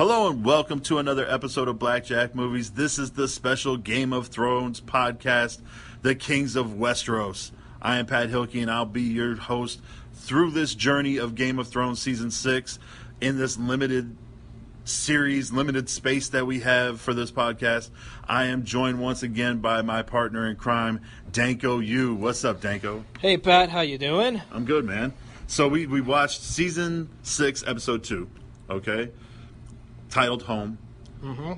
Hello and welcome to another episode of Blackjack Movies. This is the special Game of Thrones podcast, The Kings of Westeros. I am Pat Hilke and I'll be your host through this journey of Game of Thrones Season 6 in this limited series, limited space that we have for this podcast. I am joined once again by my partner in crime, Danko Yu. What's up, Danko? Hey, Pat. How you doing? I'm good, man. So we watched Season 6, Episode 2, okay? Titled Home. Mm-hmm.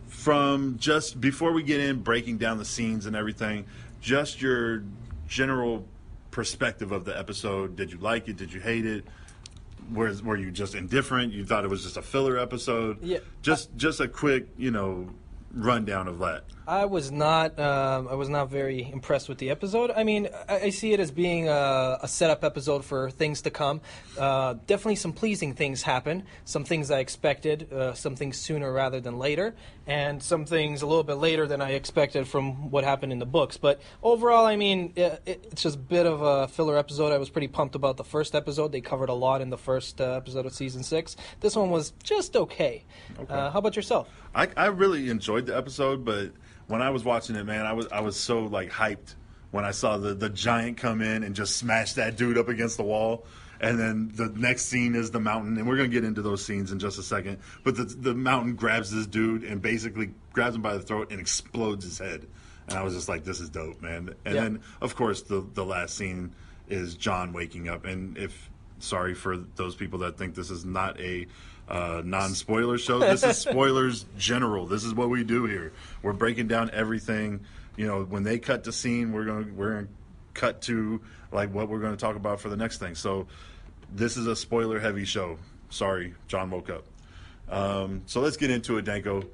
From just before we get in, breaking down the scenes and everything, just your general perspective of the episode. Did you like it? Did you hate it? Were you just indifferent? You thought it was just a filler episode? Yeah. Just a quick, rundown of that. I was not very impressed with the episode. I mean, I see it as being a setup episode for things to come. Definitely some pleasing things happen. Some things I expected. Some things sooner rather than later, and some things a little bit later than I expected from what happened in the books. But overall, I mean, it's just a bit of a filler episode. I was pretty pumped about the first episode. They covered a lot in the first episode of Season 6. This one was just okay. How about yourself? I really enjoyed the episode, but when I was watching it, man, I was so like hyped when I saw the giant come in and just smash that dude up against the wall. And then the next scene is the mountain, and we're going to get into those scenes in just a second. But the mountain grabs this dude and basically grabs him by the throat and explodes his head. And I was just like, this is dope, man. And then, of course, the last scene is Jon waking up. And sorry for those people that think this is not a non-spoiler show. This is spoilers general. This is what we do here. We're breaking down everything. When they cut to scene, we're going to cut to like what we're going to talk about for the next thing. So this is a spoiler-heavy show. Sorry, Jon woke up. So let's get into it, Danko.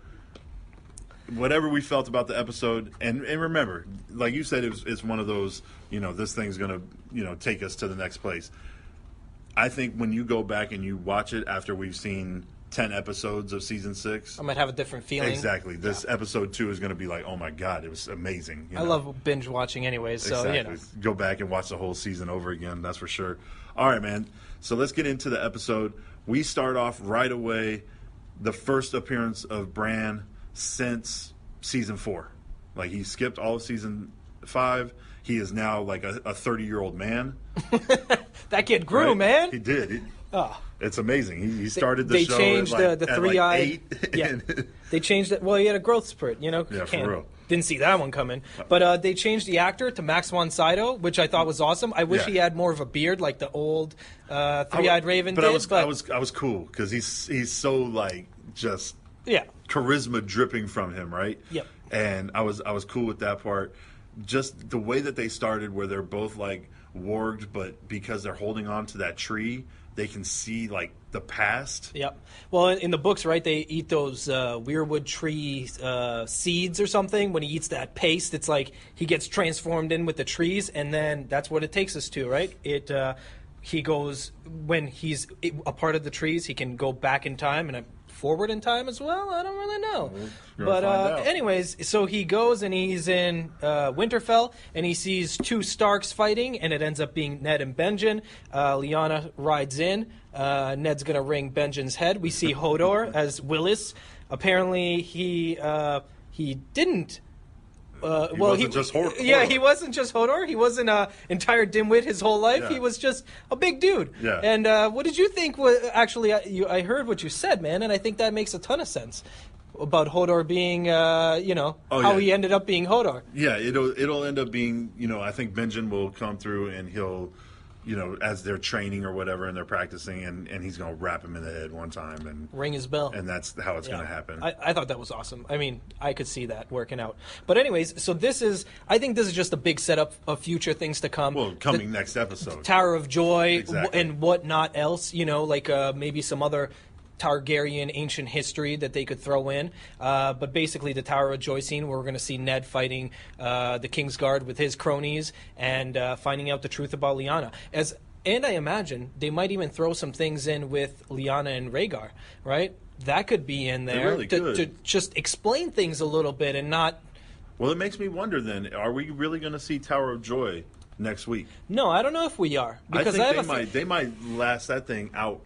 Whatever we felt about the episode, and remember, like you said, it's one of those, this thing's going to, take us to the next place. I think when you go back and you watch it after we've seen 10 episodes of Season 6... I might have a different feeling. Exactly. This Episode 2 is going to be like, oh my God, it was amazing. I love binge watching anyways, so, exactly. Go back and watch the whole season over again, that's for sure. All right, man. So let's get into the episode. We start off right away, the first appearance of Bran since Season 4. Like, he skipped all of Season 5. He is now like a 30-year-old man. That kid grew, right? Man. He did. It's amazing. He started the show. They changed the three-eyed. Yeah. They changed it. Well, he had a growth spurt. Yeah, for real. Didn't see that one coming. But they changed the actor to Max von Sydow, which I thought was awesome. I wish he had more of a beard like the old Three-Eyed Raven did. I was cool because he's so like just charisma dripping from him, right? Yep. And I was cool with that part. Just the way that they started, where they're both like warged, but because they're holding on to that tree, they can see like the past. Yep. Well, in the books, right, they eat those weirwood tree seeds or something. When he eats that paste, it's like he gets transformed in with the trees, and then that's what it takes us to, right? He goes, when he's a part of the trees, he can go back in time and forward in time as well. I don't really know. But anyways, so he goes and he's in Winterfell, and he sees two Starks fighting, and it ends up being Ned and Benjen. Lyanna rides in. Ned's going to wring Benjen's head. We see Hodor as Willis. Apparently he didn't... he wasn't just Hodor. Yeah, he wasn't just Hodor. He wasn't an entire dimwit his whole life. Yeah. He was just a big dude. Yeah. And what did you think? Actually, I heard what you said, man, and I think that makes a ton of sense about Hodor being, how he ended up being Hodor. Yeah, it'll end up being, I think Benjen will come through and he'll, as they're training or whatever and they're practicing, and he's going to wrap him in the head one time and ring his bell. And that's how it's going to happen. I thought that was awesome. I mean, I could see that working out. But anyways, so I think this is just a big setup of future things to come. Well, coming next episode. Tower of Joy exactly. And whatnot else, like maybe some other Targaryen ancient history that they could throw in. But basically the Tower of Joy scene where we're going to see Ned fighting the Kingsguard with his cronies and finding out the truth about Lyanna. And I imagine they might even throw some things in with Lyanna and Rhaegar, right? That could be in there to just explain things a little bit and not... Well, it makes me wonder then, are we really going to see Tower of Joy next week? No, I don't know if we are. Because they might last that thing out,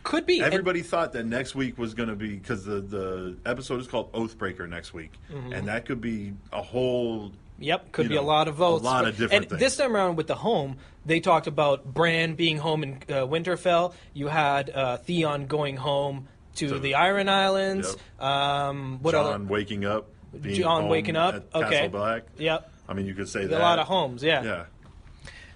Could be. Everybody thought that next week was going to be, because the episode is called Oathbreaker next week, and that could be a whole. Yep, could be a lot of votes. A lot of different things. This time around with the home, they talked about Bran being home in Winterfell. You had Theon going home to the Iron Islands. Yep. What John other? waking up. Being John home waking up. At Okay. Castle Black. Yep. I mean, you could say that. A lot of homes. Yeah. Yeah.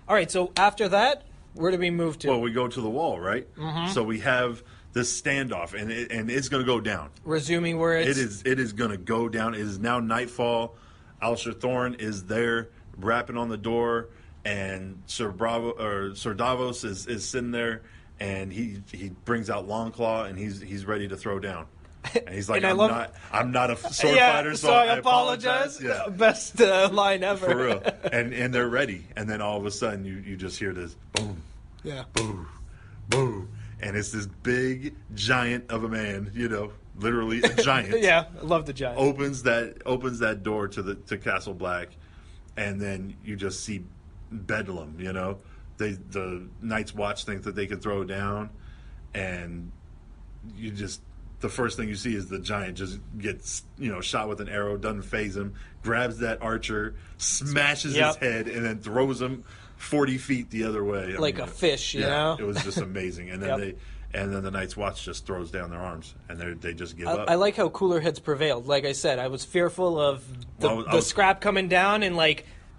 All right. So after that, where do we move to? Well, we go to the wall, right? So we have this standoff, and it's going to go down. Resuming where it's... It is going to go down. It is now nightfall. Alistair Thorne is there, rapping on the door, and Sir Davos is sitting there, and he brings out Longclaw, and he's ready to throw down. And he's like, I'm not a sword fighter, so I apologize. Yeah. Best line ever. For real. And they're ready. And then all of a sudden you just hear this boom. Yeah. Boom. Boom. And it's this big giant of a man, literally a giant. Yeah, I love the giant. Opens that door to Castle Black, and then you just see bedlam, the Night's Watch think that they could throw down, and the first thing you see is the giant just gets, shot with an arrow, doesn't phase him, grabs that archer, smashes his head, and then throws him 40 feet the other way. Like a fish, you know? It was just amazing. And then then the Night's Watch just throws down their arms, and they just give up. I like how cooler heads prevailed. Like I said, I was fearful of the scrap coming down, and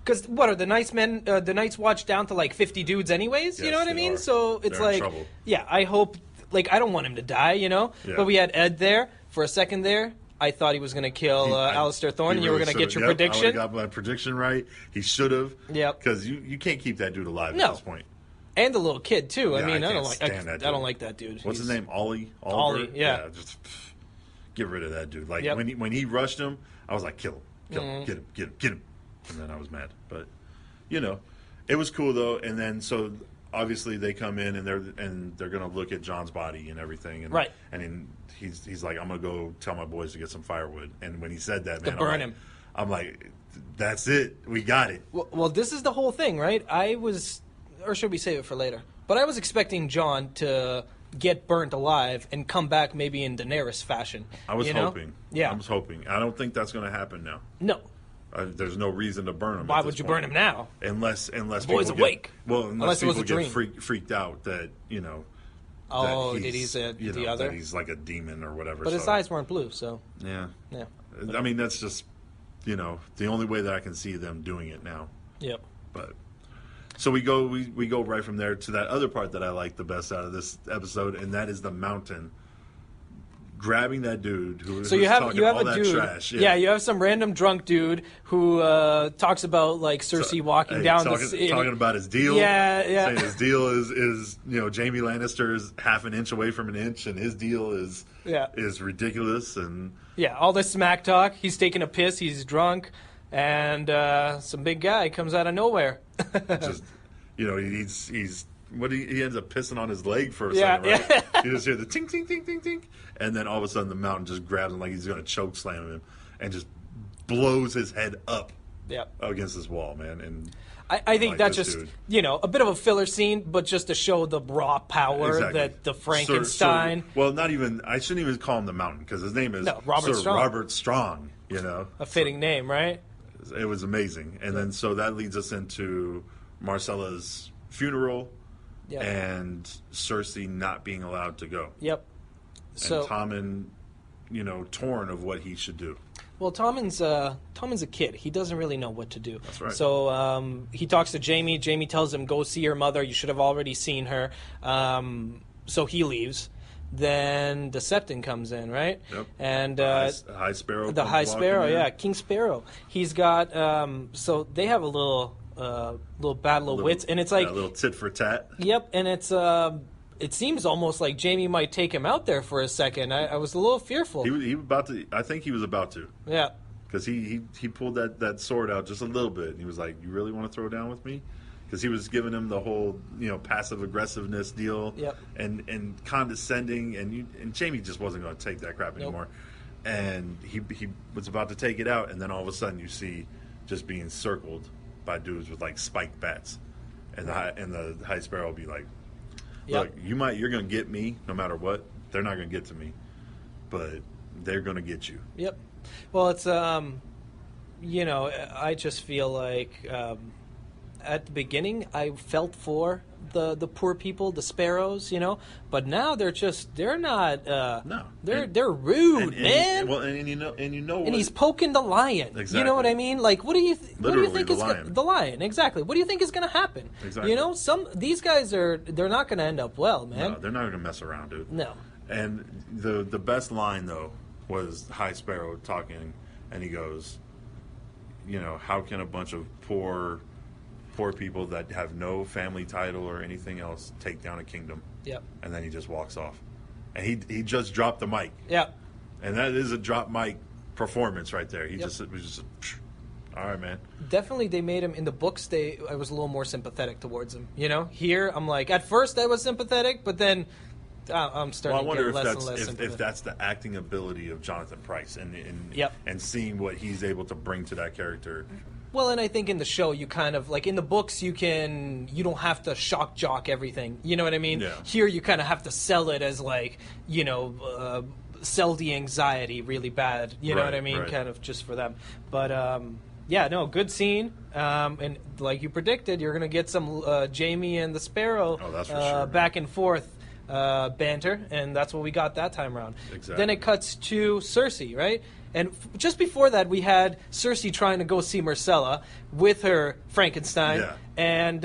because what are the Night's Watch down to 50 dudes anyways? Yes, you know what I mean? are. So it's They're in trouble. I hope. I don't want him to die, Yeah. But we had Ed there for a second there. I thought he was going to kill Alistair Thorne, and you were going to get your prediction. I got my prediction right. He should have. Yep. Because you can't keep that dude alive No. at this point. And the little kid too. Yeah, I mean, I don't stand that dude. I don't like that dude. What's his name? Ollie. Ollie. Yeah. Just get rid of that dude. Yep. when he rushed him, I was like, kill him, get him. And then I was mad, but it was cool though. And then so obviously they come in and they're gonna look at John's body and everything. And, right. And then he's like, I'm gonna go tell my boys to get some firewood. And when he said that, man, to burn him. I'm like, that's it. We got it. Well, this is the whole thing, right? Or should we save it for later? But I was expecting John to get burnt alive and come back maybe in Daenerys fashion. I was hoping. Yeah. I was hoping. I don't think that's going to happen now. No. There's no reason to burn him. Why would you burn him now? Unless boy's awake. Unless it was people a get dream. freaked out that Oh, that did he say the that other? he's like a demon or whatever. But his eyes weren't blue, so yeah. Yeah. I mean, that's just the only way that I can see them doing it now. Yep. But so we go right from there to that other part that I like the best out of this episode, and that is the mountain grabbing that dude who so you have all a dude trash. Yeah, you have some random drunk dude who talks about Cersei walking down talking about his deal. Yeah. Saying his deal is Jaime Lannister's half an inch away from an inch, and his deal is ridiculous. And all this smack talk. He's taking a piss. He's drunk, and some big guy comes out of nowhere. just he's he ends up pissing on his leg for a second, right? Yeah. You just hear the tink, tink, tink, tink, tink, and then all of a sudden the mountain just grabs him like he's going to choke slam him and just blows his head up against this wall, man. And I think that's just, a bit of a filler scene, but just to show the raw power that the Frankenstein... not even... I shouldn't even call him the Mountain, because his name is Robert Strong, A fitting name, right? It was amazing. And then so that leads us into Marcella's funeral and Cersei not being allowed to go. Yep. And Tommen, torn of what he should do. Well, Tommen's a kid. He doesn't really know what to do. That's right. So he talks to Jaime. Jaime tells him, go see your mother. You should have already seen her. So he leaves. Then the Septon comes in, right? Yep. And High Sparrow. The High Sparrow, King Sparrow. He's got. So they have a little battle of wits, and it's like a little tit for tat. Yep, and it's. It seems almost like Jaime might take him out there for a second. I was a little fearful. He was about to. I think he was about to. Yeah. Because he pulled that sword out just a little bit, and he was like, "You really want to throw down with me?" Because he was giving him the whole passive aggressiveness deal, and condescending, and Jaime just wasn't going to take that crap anymore, and he was about to take it out, and then all of a sudden you see just being circled by dudes with like spiked bats, and the High Sparrow will be like, Yep. Look, you're going to get me no matter what. They're not going to get to me, but they're going to get you. Yep. Well, it's I just feel like at the beginning I felt for the poor people, the sparrows, but now they're not. No, they're rude, man. And you know, and he's poking the lion. Exactly. You know what I mean? Like, what do you think the is lion. The lion? Exactly. What do you think is going to happen? Exactly. These guys they're not going to end up well, man. No, they're not going to mess around, dude. No. And the best line though was High Sparrow talking, and he goes, how can a bunch of poor people that have no family title or anything else take down a kingdom? Yep. And then he just walks off. And he just dropped the mic. Yeah. And that is a drop mic performance right there. He Yep. was just all right, man. Definitely they made him in the books I was a little more sympathetic towards him. Here I'm like, at first I was sympathetic, but then I'm starting to get less and less sympathetic. If that's the acting ability of Jonathan Pryce and seeing what he's able to bring to that character. Well, and I think in the show you kind of like in the books you don't have to shock jock everything. You know what I mean? Yeah. Here you kind of have to sell it as like sell the anxiety really bad. You know what I mean? Right. Kind of just for them. But good scene. And like you predicted, you're gonna get some Jaime and the Sparrow that's for sure, back and forth banter, and that's what we got that time around. Exactly. Then it cuts to Cersei, right? And just before that, we had Cersei trying to go see Myrcella with her Frankenstein, Yeah. and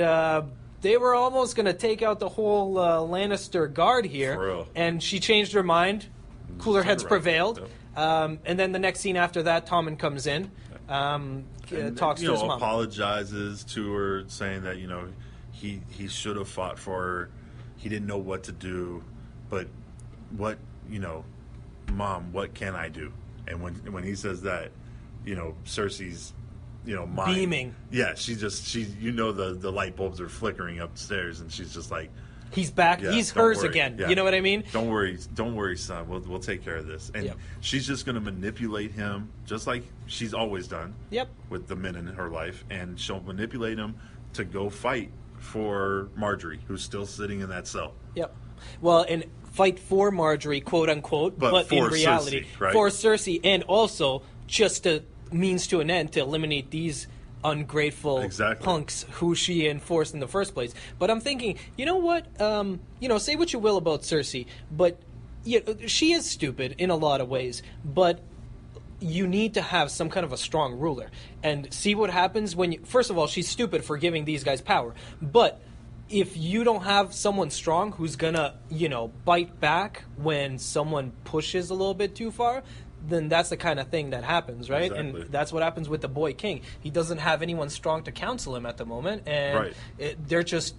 they were almost going to take out the whole Lannister guard here, For real. and she changed her mind. Cooler heads Right. prevailed. Yep. And then the next scene after that, Tommen comes in, talks to his mom. Apologizes to her, saying that he should have fought for her. He didn't know what to do, but what Mom, what can I do? And when he says that, Cersei's mind, Beaming. Yeah, the light bulbs are flickering upstairs, and she's just like, He's back. yeah, He's don't hers worry. again. Yeah. You know what I mean? Don't worry, son. We'll take care of this. And Yep. she's just going to manipulate him, just like she's always done. Yep. With the men in her life, and she'll manipulate him to go fight for Marjorie, who's still sitting in that cell. Yep. Well, and fight for Marjorie, quote unquote, but in for reality, Cersei, right? for Cersei, and also just a means to an end to eliminate these ungrateful Exactly. punks who she enforced in the first place. But I'm thinking, you know what? Say what you will about Cersei, but she is stupid in a lot of ways. But you need to have some kind of a strong ruler, and see what happens when you. First of all, she's stupid for giving these guys power, but if you don't have someone strong who's gonna, bite back when someone pushes a little bit too far, then that's the kind of thing that happens, right? Exactly. And that's what happens with the boy king. He doesn't have anyone strong to counsel him at the moment, and Right. they're just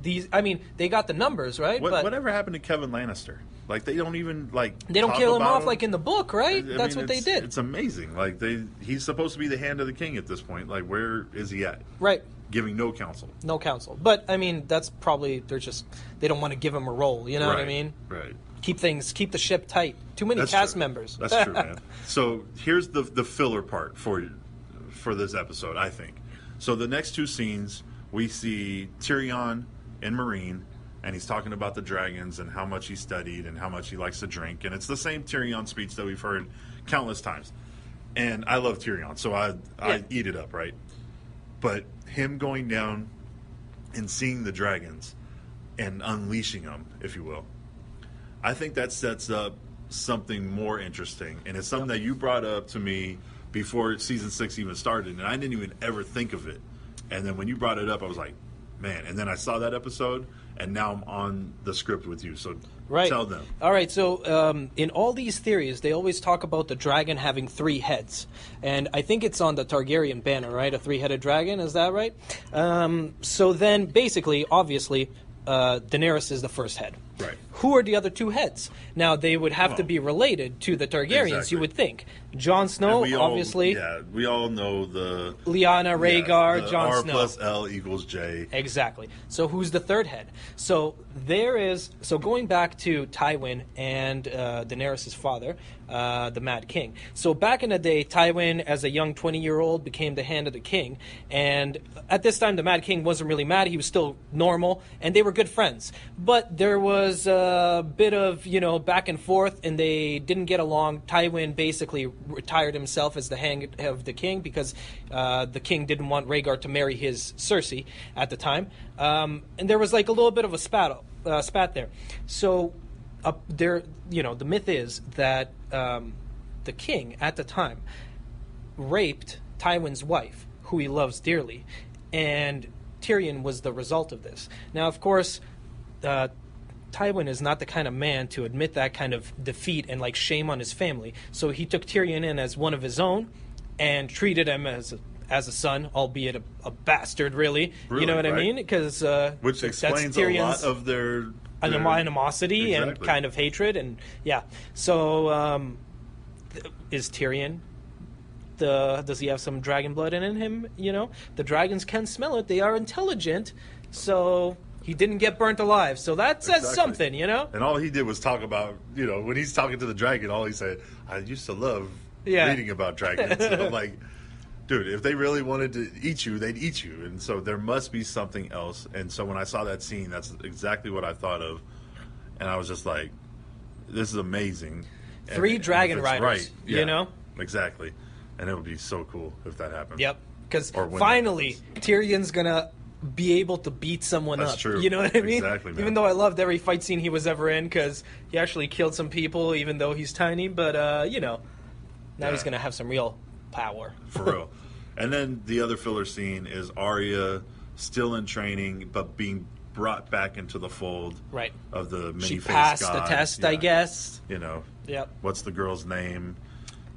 these. I mean, they got the numbers, right? But Whatever happened to Kevin Lannister? Like, they don't even they don't talk kill him about off like in the book, right? That's what they did, It's amazing. Like, he's supposed to be the hand of the king at this point. Like, where is he at? right? Giving no counsel. No counsel, but I mean, that's probably they don't want to give him a role. You know what I Right, mean? Right. Keep the ship tight. Too many That's cast true. members. That's true, man. So here's the filler part for this episode, I think. So the next two scenes, we see Tyrion and Meereen, and he's talking about the dragons and how much he studied and how much he likes to drink. And it's the same Tyrion speech that we've heard countless times. And I love Tyrion, so I eat it up, right? But him going down and seeing the dragons and unleashing them, if you will, I think that sets up something more interesting. And it's something that you brought up to me before season 6 even started, and I didn't even ever think of it. And then when you brought it up, I was like, man. And then I saw that episode, and now I'm on the script with you. So tell them. All right. So in all these theories, they always talk about the dragon having 3 heads. And I think it's on the Targaryen banner, right? A 3-headed dragon. Is that right? So then basically, obviously, Daenerys is the first head. Right. Who are the other two heads? Now, they would have to be related to the Targaryens, Exactly. you would think. Jon Snow, obviously. We all know the Lyanna, Rhaegar, the Jon R Snow. plus L equals J. Exactly. So who's the third head? So going back to Tywin and Daenerys' father, the Mad King. So back in the day, Tywin, as a young 20-year-old, became the Hand of the King. And at this time, the Mad King wasn't really mad. He was still normal, and they were good friends. But there was a bit of, back and forth, and they didn't get along. Tywin basically retired himself as the Hand of the King because the king didn't want Rhaegar to marry his Cersei at the time. And there was like a little bit of a spat there. So the myth is that the king at the time raped Tywin's wife, who he loves dearly, and Tyrion was the result of this. Now, of course, Tywin is not the kind of man to admit that kind of defeat and like shame on his family. So he took Tyrion in as one of his own and treated him as a son, albeit a bastard, really. You know what I mean? Because which explains a lot of their animosity and kind of hatred, and yeah. So is Tyrion? Does he have some dragon blood in him? The dragons can smell it. They are intelligent, so he didn't get burnt alive. So that says something, And all he did was talk about, when he's talking to the dragon, all he said, "I used to love reading about dragons." And I'm like, dude, if they really wanted to eat you, they'd eat you. And so there must be something else. And so when I saw that scene, that's exactly what I thought of. And I was just like, this is amazing. 3 dragon riders, Exactly. And it would be so cool if that happened. Yep. Because finally, Tyrion's going to be able to beat someone up. That's true. You know what I mean? Exactly, man. Even though I loved every fight scene he was ever in, because he actually killed some people, even though he's tiny. But, now he's going to have some real power. For real. And then the other filler scene is Arya still in training, but being brought back into the fold of the many-faced She passed god. the test, I guess. Yep. What's the girl's name?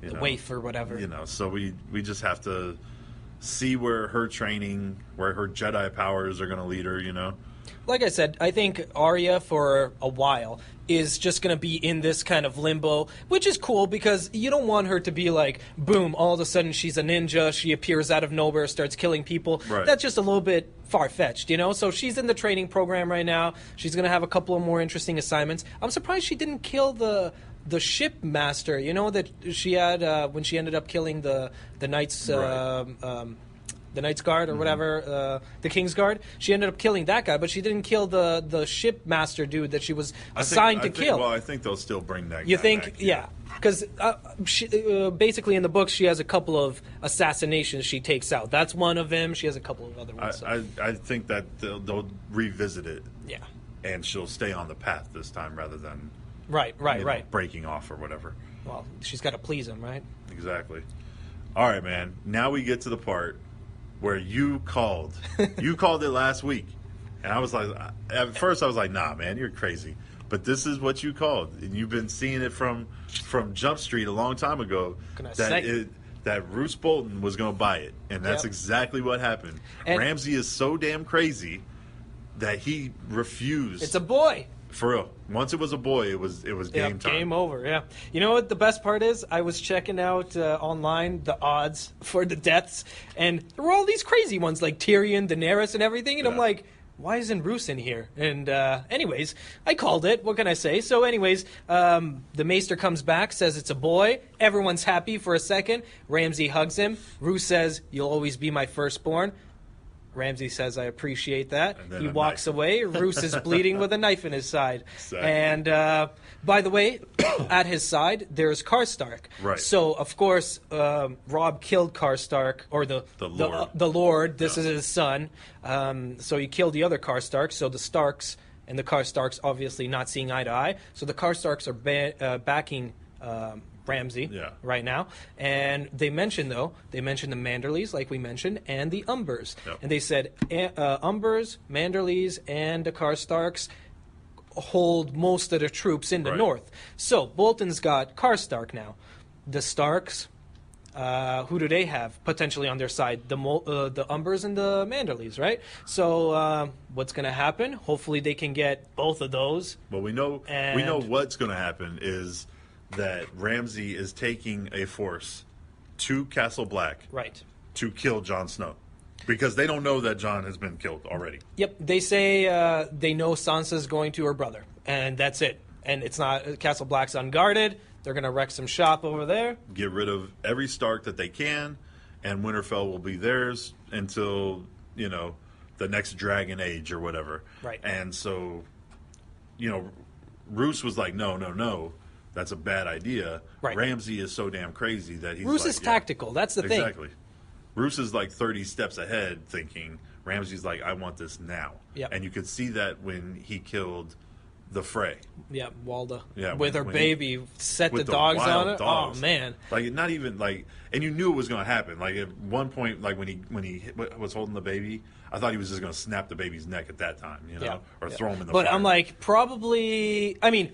The waif or whatever. So we just have to see where her training, where her Jedi powers are going to lead her, Like I said, I think Arya, for a while, is just going to be in this kind of limbo, which is cool because you don't want her to be like, boom, all of a sudden she's a ninja, she appears out of nowhere, starts killing people. Right. That's just a little bit far-fetched, So she's in the training program right now. She's going to have a couple of more interesting assignments. I'm surprised she didn't kill the ship master, that she had when she ended up killing the Knights... the Knight's Guard or whatever, the King's Guard. She ended up killing that guy, but she didn't kill the ship master dude that she was assigned to kill. Well, I think they'll still bring that You guy think? back, Yeah. Because basically in the book, she has a couple of assassinations she takes out. That's one of them. She has a couple of other ones. I think that they'll revisit it. Yeah. And she'll stay on the path this time rather than right breaking off or whatever. Well, she's got to please him, right? Exactly. All right, man. Now we get to the part where you called. You called it last week. And I was like, at first I was like, nah, man, you're crazy. But this is what you called. And you've been seeing it from Jump Street a long time ago. That Roose Bolton was going to buy it. And that's exactly what happened. And Ramsay is so damn crazy that he refused. It's a boy. For real. Once it was a boy, it was game time. Game over, yeah. You know what the best part is? I was checking out online the odds for the deaths, and there were all these crazy ones like Tyrion, Daenerys, and everything, and I'm like, why isn't Roose in here? And anyways, I called it. What can I say? So anyways, the Maester comes back, says it's a boy. Everyone's happy for a second. Ramsay hugs him. Roose says, "You'll always be my firstborn." Ramsay says, "I appreciate that." He walks away. Roose is bleeding with a knife in his side. Exactly. And by the way, at his side, there's Karstark. Right. So, of course, Robb killed Karstark, or the Lord. This is his son. So he killed the other Karstark. So the Starks and the Karstarks obviously not seeing eye to eye. So the Karstarks are backing Ramsay right now. And they mentioned the Manderleys, like we mentioned, and the Umbers. Yep. And they said Umbers, Manderleys, and the Karstarks hold most of the troops in the north. So Bolton's got Karstark now. The Starks, who do they have potentially on their side? The Umbers and the Manderleys, right? So what's going to happen? Hopefully they can get both of those. Well, we know what's going to happen is that Ramsay is taking a force to Castle Black, right, to kill Jon Snow. Because they don't know that Jon has been killed already. Yep, they say they know Sansa's going to her brother, and that's it. And it's not Castle Black's unguarded. They're going to wreck some shop over there. Get rid of every Stark that they can, and Winterfell will be theirs until, the next Dragon Age or whatever. Right. And so, Roose was like, no, that's a bad idea. Right. Ramsay is so damn crazy that he's Roose is tactical. That's the thing. Exactly. Roose is like 30 steps ahead thinking. Ramsay's like, I want this now. Yep. And you could see that when he killed the Frey. Yeah, Walda. Yeah, with her baby, set the with dogs wild on it. dogs. Oh, man. Like, not even, like, and you knew it was going to happen. Like, at one point, like, when he was holding the baby, I thought he was just going to snap the baby's neck at that time, or throw him in the fire. But I'm like, probably, I mean,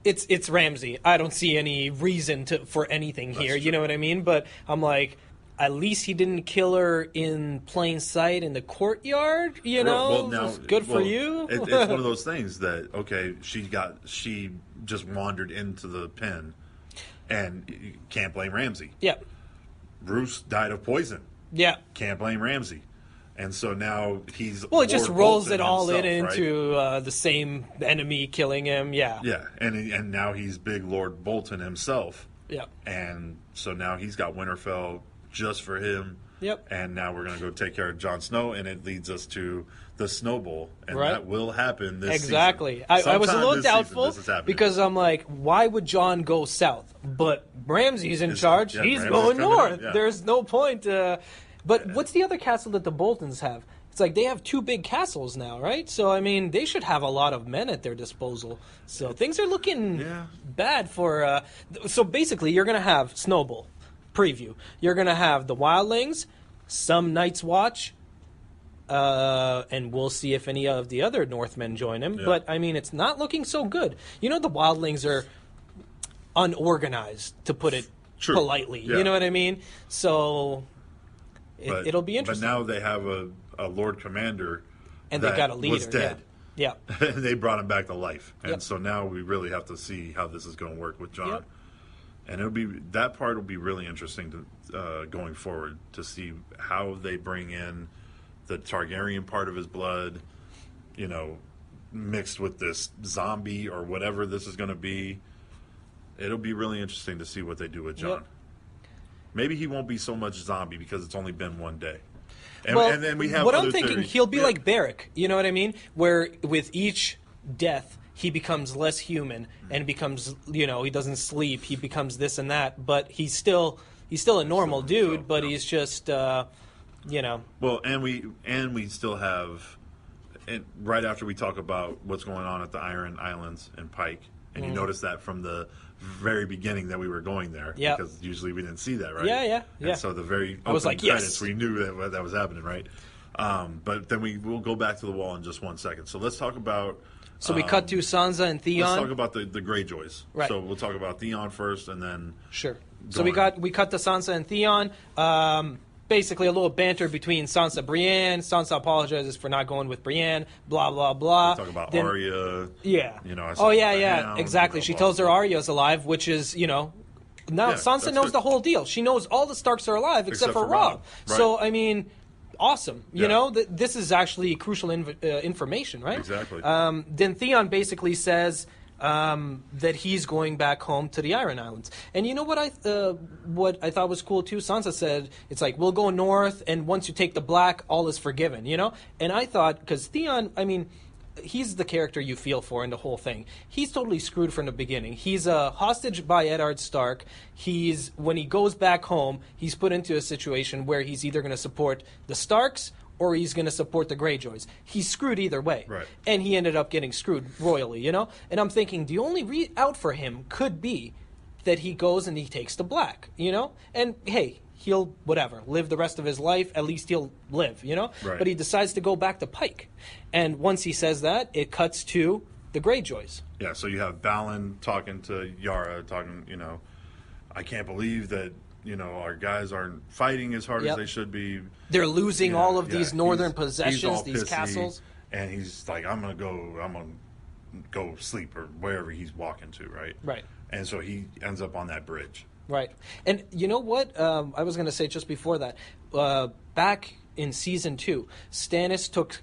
it's Ramsay. I don't see any reason for anything here. You know what I mean? But I'm like, at least he didn't kill her in plain sight in the courtyard. Well, now, good for you. It's one of those things that, okay, she just wandered into the pen, and you can't blame Ramsay. Yeah. Roose died of poison. Yeah. Can't blame Ramsay. And so now he's it just rolls it all himself, into right? the same enemy killing him. Yeah. Yeah, and now he's big Lord Bolton himself. Yeah. And so now he's got Winterfell just for him. Yep. And now we're going to go take care of Jon Snow, and it leads us to the Snow Bowl, and right. that will happen this exactly. season. I was a little doubtful season, because I'm like, why would Jon go south? But Ramsay's in charge. Yeah, He's Ramsay's going north. Yeah. There's no point. But what's the other castle that the Boltons have? It's like they have two big castles now, right? So, I mean, they should have a lot of men at their disposal. So things are looking bad for... so basically, you're going to have Snowball preview. You're going to have the Wildlings, some Night's Watch, and we'll see if any of the other Northmen join him. Yeah. But, I mean, it's not looking so good. The Wildlings are unorganized, to put it politely. Yeah. You know what I mean? So it'll be interesting. But now they have a Lord Commander and they got a leader. Was dead. Yeah. And they brought him back to life. And so now we really have to see how this is going to work with Jon. Yep. And that part will be really interesting to going forward, to see how they bring in the Targaryen part of his blood, mixed with this zombie or whatever this is going to be. It'll be really interesting to see what they do with Jon. Yep. Maybe he won't be so much zombie because it's only been one day. And then we have what other I'm thinking, theories. He'll be like Beric, you know what I mean? Where with each death, he becomes less human and becomes, he doesn't sleep. He becomes this and that, but he's still a normal dude, but he's just, Well, and we still have, and right after we talk about what's going on at the Iron Islands and Pike, and you notice that from the very beginning that we were going there, because usually we didn't see that, right? Yeah. And so the very opening credits, we knew that was happening, right? But then we'll go back to the wall in just 1 second. So let's talk about. So we cut to Sansa and Theon. Let's talk about the Greyjoys. Right. So we'll talk about Theon first, and then So we cut to Sansa and Theon. Basically, a little banter between Sansa and Brienne. Sansa apologizes for not going with Brienne. Blah blah blah. We'll talk about Arya. Yeah. Blah, Exactly. She blah, tells her blah. Arya's alive, which is now Sansa knows the whole deal. She knows all the Starks are alive except for Robb. Right. So I mean, awesome. This is actually crucial information, right? Exactly. Then Theon basically says that he's going back home to the Iron Islands. And you know what I thought was cool too? Sansa said, it's like, we'll go north, and once you take the Black, all is forgiven, And I thought, because Theon, I mean, he's the character you feel for in the whole thing. He's totally screwed from the beginning. He's a hostage by Eddard Stark. When he goes back home, he's put into a situation where he's either going to support the Starks or he's going to support the Greyjoys. He's screwed either way. Right. And he ended up getting screwed royally, And I'm thinking the only out for him could be that he goes and he takes the Black, And, hey, he'll, live the rest of his life. At least he'll live, Right. But he decides to go back to Pike. And once he says that, it cuts to the Greyjoys. Yeah, so you have Balin talking to Yara, I can't believe that our guys aren't fighting as hard as they should be. They're losing all of these northern he's possessions, all these pissy, castles. and he's like, I'm gonna go sleep or wherever he's walking to, right? Right. And so he ends up on that bridge. Right. And you know what? I was going to say just before that, back in season 2, Stannis took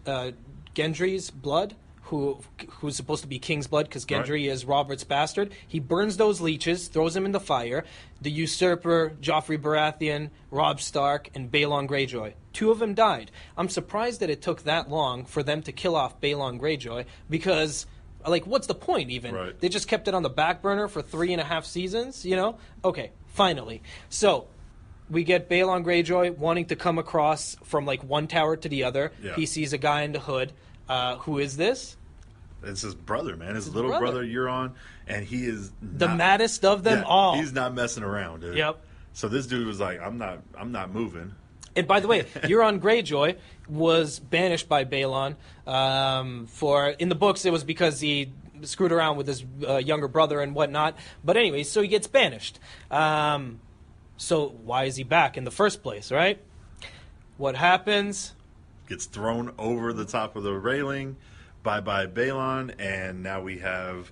Gendry's blood, who's supposed to be king's blood because Gendry is Robert's bastard. He burns those leeches, throws them in the fire. The usurper, Joffrey Baratheon, Robb Stark, and Balon Greyjoy. 2 of them died. I'm surprised that it took that long for them to kill off Balon Greyjoy because... Like, what's the point, even? Right. They just kept it on the back burner for 3.5 seasons, Okay, finally. So, we get Balon Greyjoy wanting to come across from, like, one tower to the other. Yeah. He sees a guy in the hood. Who is this? It's his brother, man. His little brother, Euron, and he is the maddest of them all. He's not messing around, dude. Yep. So this dude was like, I'm not moving. And by the way, Euron Greyjoy was banished by Balon in the books it was because he screwed around with his younger brother and whatnot. But anyway, so he gets banished. So why is he back in the first place, right? What happens? Gets thrown over the top of the railing by Balon, and now we have,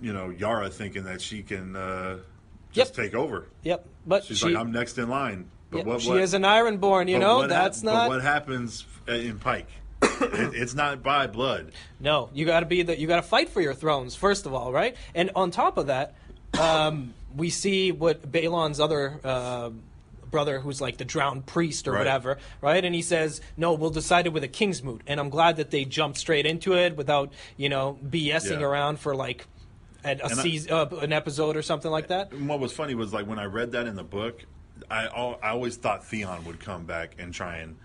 Yara thinking that she can just take over. Yep. But she's like, I'm next in line. But she is an Ironborn, that's not. But what happens in Pike? It's not by blood. No, you got to fight for your thrones first of all, right? And on top of that, we see what Balon's other brother, who's like the drowned priest or whatever, right? And he says, "No, we'll decide it with a king's moot." And I'm glad that they jumped straight into it without BSing around for like an episode or something like that. And what was funny was like when I read that in the book. I always thought Theon would come back and try and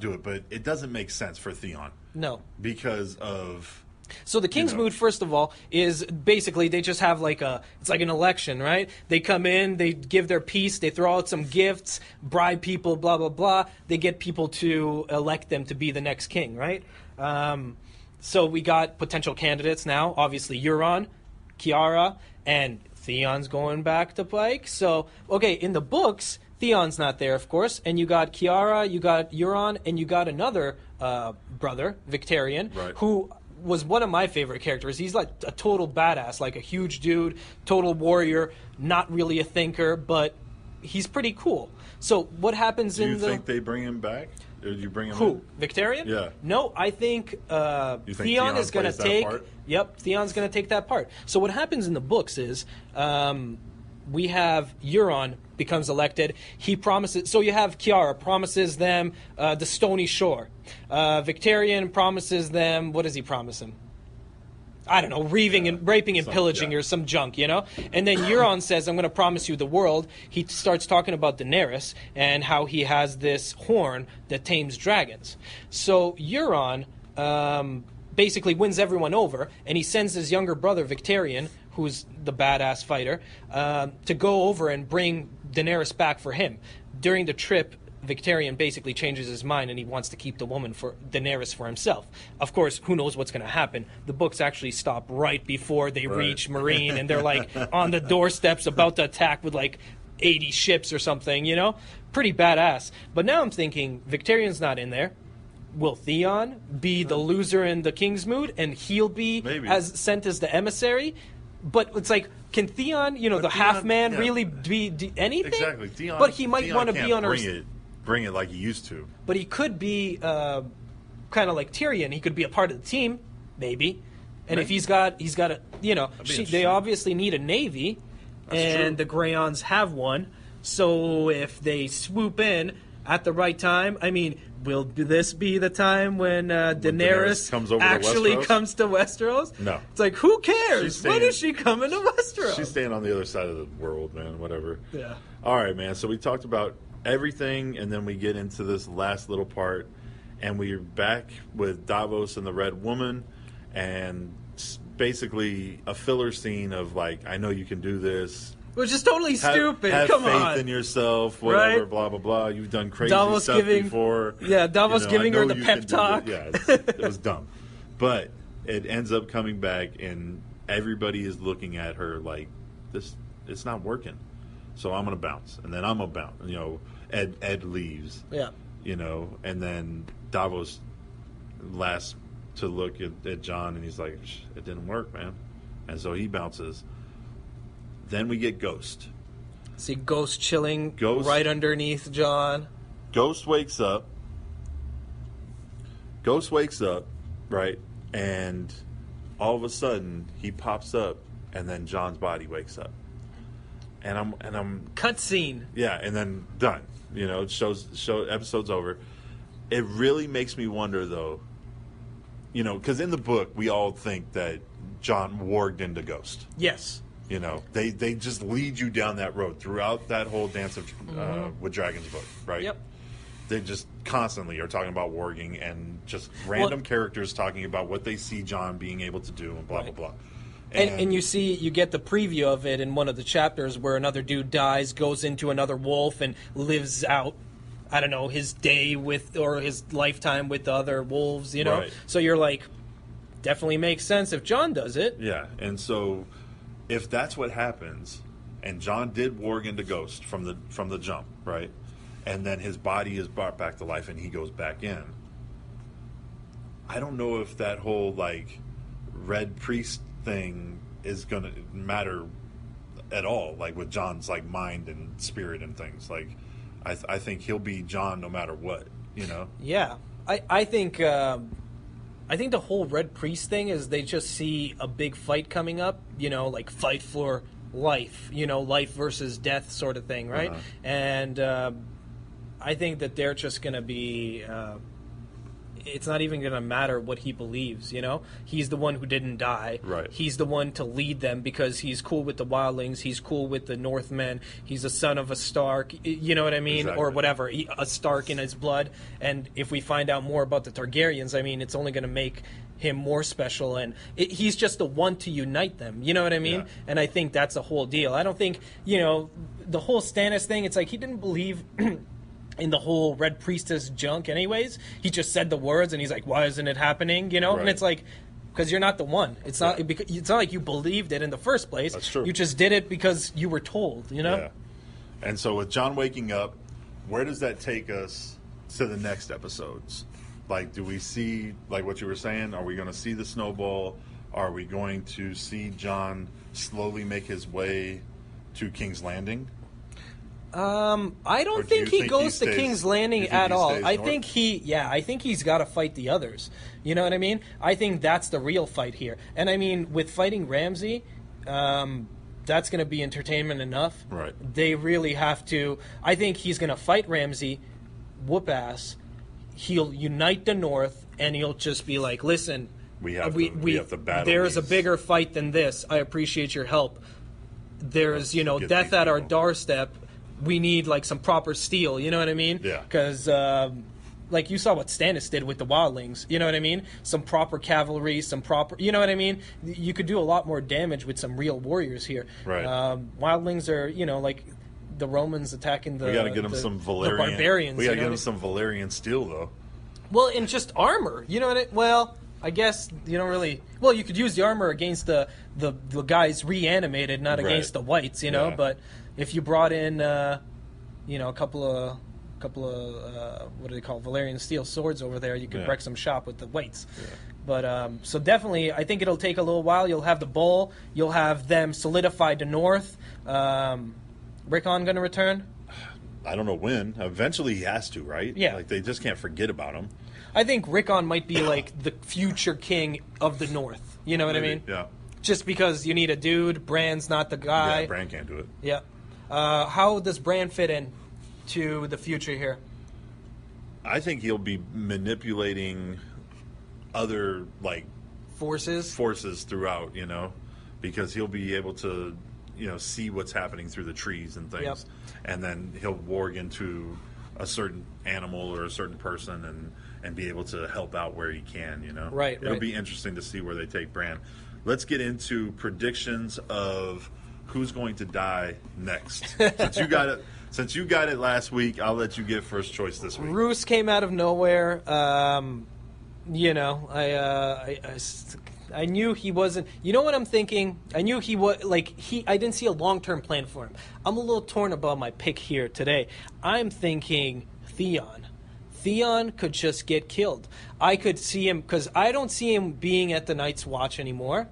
do it, but it doesn't make sense for Theon. No. Because of... So the King's Moot, first of all, is basically they just have it's like an election, right? They come in, they give their piece, they throw out some gifts, bribe people, blah, blah, blah. They get people to elect them to be the next king, right? So we got potential candidates now. Obviously, Euron, Kiara, and Theon's going back to Pike. So, okay, in the books... Theon's not there, of course, and you got Kiara, you got Euron, and you got another brother, Victarion, who was one of my favorite characters. He's like a total badass, like a huge dude, total warrior, not really a thinker, but he's pretty cool. So what happens Do you think they bring him back? Or do you bring him Who? in? Victarion? Yeah. No, I think, Theon is going to take... Yep, Theon's going to take that part. So what happens in the books is... we have Euron becomes elected. He promises. So you have Kiara promises them the Stony Shore. Victarion promises them. What does he promise them? I don't know, raping and pillaging or some junk, And then Euron says, "I'm going to promise you the world." He starts talking about Daenerys and how he has this horn that tames dragons. So Euron basically wins everyone over, and he sends his younger brother Victarion, who's the badass fighter, to go over and bring Daenerys back for him. During the trip, Victarion basically changes his mind and he wants to keep the woman for Daenerys for himself. Of course, who knows what's going to happen. The books actually stop right before they reach Meereen, and they're like on the doorsteps about to attack with like 80 ships or something, Pretty badass. But now I'm thinking, Victarion's not in there. Will Theon be the loser in the King's Moot, and he'll be sent as the emissary? But it's like, can Theon, the half-man, really be anything? Exactly. Theon, but he might want to be on bring it like he used to. But he could be kind of like Tyrion. He could be a part of the team, maybe. And if he's got a, they obviously need a navy, and the Greyons have one. So if they swoop in at the right time, will this be the time when Daenerys comes to Westeros? No. It's like, who cares? When is she coming to Westeros? She's staying on the other side of the world, man, whatever. Yeah. All right, man, so we talked about everything, and then we get into this last little part, and we're back with Davos and the Red Woman, and basically a filler scene of, like, I know you can do this. Which is totally stupid. Have Come faith on. in yourself, whatever, blah, blah, blah. You've done crazy stuff before. Yeah, Davos giving her the pep talk. Yeah, it was dumb. But it ends up coming back, and everybody is looking at her like, it's not working. so I'm gonna bounce, and then I'm gonna bounce. You know, Ed leaves. Yeah. You know, and then Davos last to look at John, and he's like, it didn't work, man. And so he bounces. Then we get Ghost. See Ghost chilling Ghost, right underneath John. Ghost wakes up. Ghost wakes up, right? And all of a sudden he pops up, and then John's body wakes up. And I'm Cutscene. yeah, and then done. You know, show episode's over. It really makes me wonder, though. You know, because in the book we all think that John warged into Ghost. Yes. You know, they just lead you down that road throughout that whole Dance of with Dragons book, right? Yep. They just constantly are talking about warging and just random characters talking about what they see John being able to do and blah, blah, blah. And you get the preview of it in one of the chapters where another dude dies, goes into another wolf, and lives out, I don't know, his day with, or his lifetime with the other wolves, you know? Right. So you're like, definitely makes sense if John does it. Yeah, and so if that's what happens, and John did warg into Ghost from the jump, right? And then his body is brought back to life and he goes back in. I don't know if that whole, like, Red Priest thing is going to matter at all, like, with John's, like, mind and spirit and things. Like, I think he'll be John no matter what, you know? Yeah. I think the whole Red Priest thing is they just see a big fight coming up, you know, like fight for life, you know, life versus death sort of thing, right? And I think that they're just going to be it's not even going to matter what he believes, you know? He's the one who didn't die. Right. He's the one to lead them because he's cool with the wildlings. He's cool with the Northmen. He's a son of a Stark, you know what I mean? Exactly. Or whatever, a Stark in his blood. And if we find out more about the Targaryens, I mean, it's only going to make him more special. And he's just the one to unite them, you know what I mean? Yeah. And I think that's the whole deal. I don't think, you know, the whole Stannis thing, it's like he didn't believe in the whole Red Priestess junk anyways. He just said the words and he's like, why isn't it happening, you know? Right. And it's like, because you're not the one. It's not like you believed it in the first place. That's true. You just did it because you were told, you know? Yeah. And so with John waking up, where does that take us to the next episodes? Like, do we see, like what you were saying, are we going to see the snowball? Are we going to see John slowly make his way to King's Landing? I don't do think you he goes to stays- King's you Landing think at he all. stays I north? think he's got to fight the others. You know what I mean? I think that's the real fight here. And I mean, with fighting Ramsay, that's going to be entertainment enough. Right. They really have to. I think he's going to fight Ramsay, whoop ass. He'll unite the North, and he'll just be like, "Listen, We have to battle There's a these." bigger fight than this. I appreciate your help. There's, you know, get death these at our people. doorstep. We need, like, some proper steel, you know what I mean? Yeah. Because, like, you saw what Stannis did with the wildlings, you know what I mean? Some proper cavalry, some proper, you know what I mean? You could do a lot more damage with some real warriors here. Right. Wildlings are, you know, like the Romans attacking the We got to get him some Valerian. the barbarians. We got to you get know? him some Valerian steel, though. Well, and just armor, you know what well, I guess you don't really. Well, you could use the armor against the guys reanimated, not Right. against the whites, you know. Yeah. But if you brought in, you know, a couple of what do they call Valerian steel swords over there, you could Yeah. wreck some shop with the whites. Yeah. But so definitely, I think it'll take a little while. You'll have the bull. You'll have them solidified to north. Rickon going to return? I don't know when. Eventually he has to, right? Yeah. Like, they just can't forget about him. I think Rickon might be like the future king of the north. You know what I mean? Yeah. Just because you need a dude, Bran's not the guy. Yeah, Bran can't do it. Yeah. How does Bran fit in to the future here? I think he'll be manipulating other, like, Forces? forces throughout, you know, because he'll be able to, you know, see what's happening through the trees and things. Yep. And then he'll warg into a certain animal or a certain person and be able to help out where he can, you know. Right, It'll right. be interesting to see where they take Bran. Let's get into predictions of who's going to die next. Since you got it last week, I'll let you get first choice this week. Roose came out of nowhere. You know, I knew he wasn't. You know what I'm thinking? I knew he was I didn't see a long-term plan for him. I'm a little torn about my pick here today. I'm thinking Theon. Theon could just get killed. I could see him because I don't see him being at the Night's Watch anymore.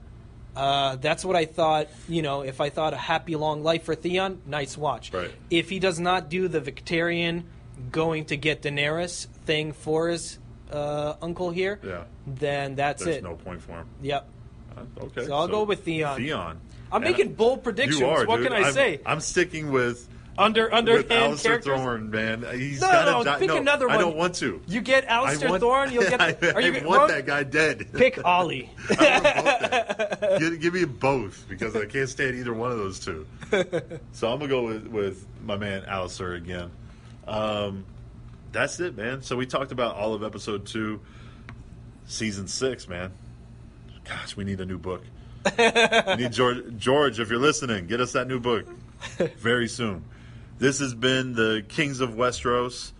That's what I thought. If I thought a happy long life for Theon, Night's Watch. Right. If he does not do the Victorian going to get Daenerys thing for his uncle here, then There's it. no point for him. Yep. Okay. So I'll go with Theon. Theon. I'm making bold predictions. You are, what dude. can I say? I'm sticking with Underhand Alistair characters. Thorne, man. He's No, got to die. pick another one. I don't want to. You get Alistair Thorne. You'll get. I want that guy dead. Pick Ollie. I want both that. Give me both because I can't stand either one of those two. So I'm gonna go with my man Alistair again. That's it, man. So we talked about all of episode 2, season 6, man. Gosh, we need a new book. We need George, if you're listening, get us that new book very soon. This has been the Kings of Westeros,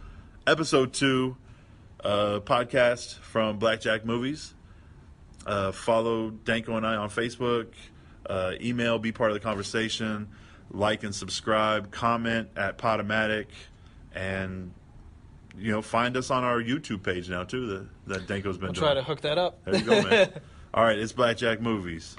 episode 2 podcast from Blackjack Movies. Follow Danko and I on Facebook. Email, be part of the conversation. Like and subscribe. Comment at Podomatic. And, find us on our YouTube page now, too, that Danko's been doing. Try to hook that up. There you go, man. All right, it's Blackjack Movies.